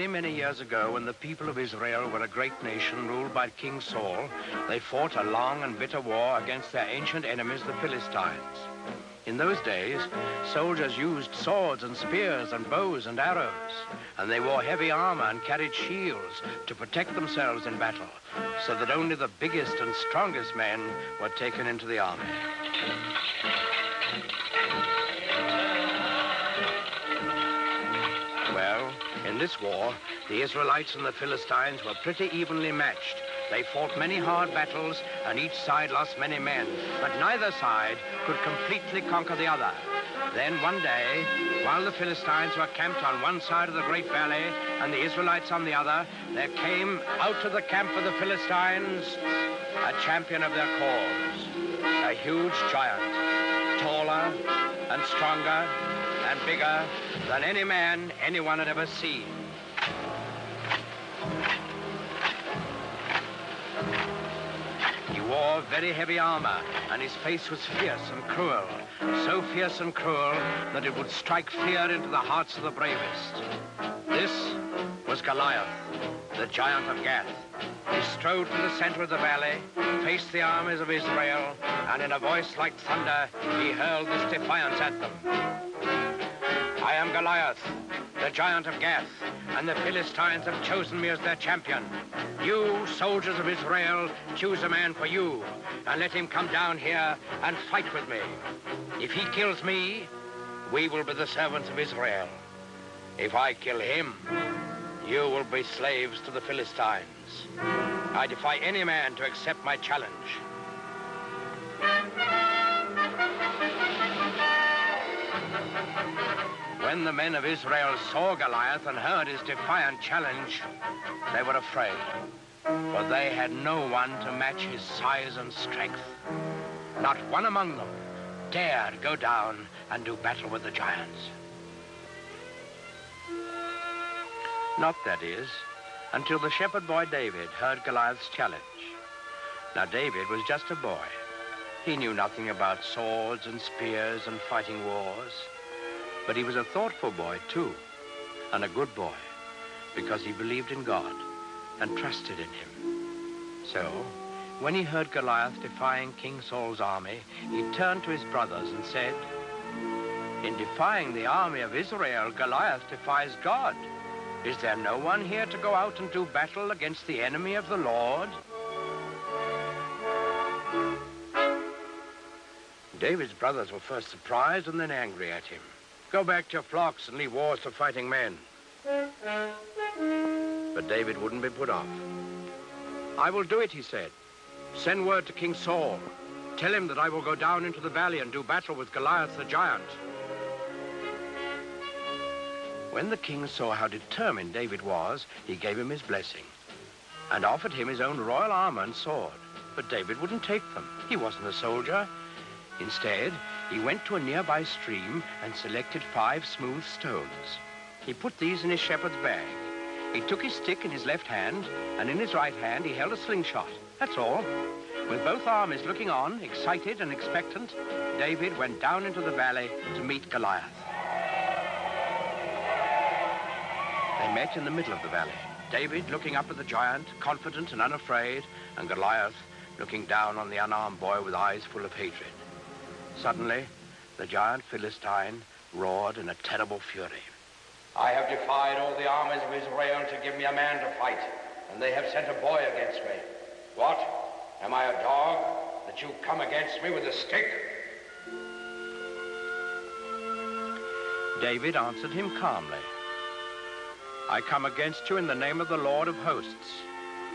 Many, many years ago, when the people of Israel were a great nation ruled by King Saul, they fought a long and bitter war against their ancient enemies, the Philistines. In those days, soldiers used swords and spears and bows and arrows, and they wore heavy armor and carried shields to protect themselves in battle, so that only the biggest and strongest men were taken into the army. Well, in this war, the Israelites and the Philistines were pretty evenly matched. They fought many hard battles, and each side lost many men, but neither side could completely conquer the other. Then one day, while the Philistines were camped on one side of the great valley and the Israelites on the other, there came out to the camp of the Philistines a champion of their cause, a huge giant, taller and stronger and bigger than any man anyone had ever seen. He wore very heavy armor, and his face was fierce and cruel, so fierce and cruel that it would strike fear into the hearts of the bravest. This was Goliath, the giant of Gath. He strode to the center of the valley, faced the armies of Israel, and in a voice like thunder, he hurled this defiance at them. I am Goliath, the giant of Gath, and the Philistines have chosen me as their champion. You, soldiers of Israel, choose a man for you, and let him come down here and fight with me. If he kills me, we will be the servants of Israel. If I kill him, you will be slaves to the Philistines. I defy any man to accept my challenge. When the men of Israel saw Goliath and heard his defiant challenge, they were afraid, for they had no one to match his size and strength. Not one among them dared go down and do battle with the giants. Not, that is, until the shepherd boy David heard Goliath's challenge. Now, David was just a boy. He knew nothing about swords and spears and fighting wars. But he was a thoughtful boy, too, and a good boy, because he believed in God and trusted in him. So, when he heard Goliath defying King Saul's army, he turned to his brothers and said, "In defying the army of Israel, Goliath defies God. Is there no one here to go out and do battle against the enemy of the Lord?" David's brothers were first surprised and then angry at him. "Go back to your flocks and leave wars to fighting men." But David wouldn't be put off. "I will do it," he said. "Send word to King Saul. Tell him that I will go down into the valley and do battle with Goliath the giant." When the king saw how determined David was, he gave him his blessing and offered him his own royal armor and sword. But David wouldn't take them. He wasn't a soldier. Instead, he went to a nearby stream and selected 5 smooth stones. He put these in his shepherd's bag. He took his stick in his left hand, and in his right hand he held a slingshot. That's all. With both armies looking on, excited and expectant, David went down into the valley to meet Goliath. They met in the middle of the valley. David looking up at the giant, confident and unafraid, and Goliath looking down on the unarmed boy with eyes full of hatred. Suddenly, the giant Philistine roared in a terrible fury. "I have defied all the armies of Israel to give me a man to fight, and they have sent a boy against me. What? Am I a dog that you come against me with a stick?" David answered him calmly. "I come against you in the name of the Lord of hosts,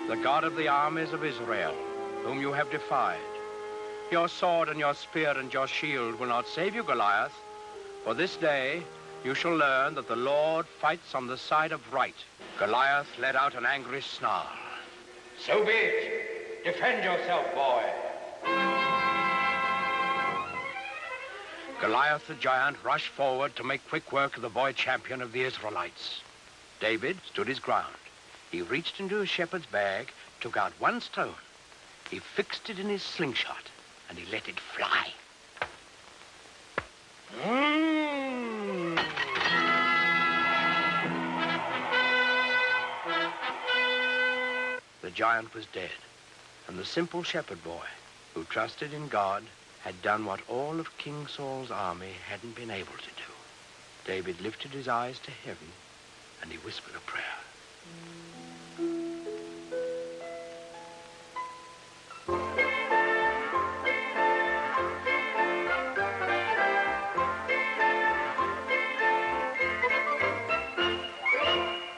the God of the armies of Israel, whom you have defied. Your sword and your spear and your shield will not save you, Goliath, for this day you shall learn that the Lord fights on the side of right." Goliath let out an angry snarl. "So be it. Defend yourself, boy." Goliath the giant rushed forward to make quick work of the boy champion of the Israelites. David stood his ground. He reached into his shepherd's bag, took out 1 stone. He fixed it in his slingshot, and he let it fly. giant was dead, and the simple shepherd boy, who trusted in God, had done what all of King Saul's army hadn't been able to do. David lifted his eyes to heaven, and he whispered a prayer.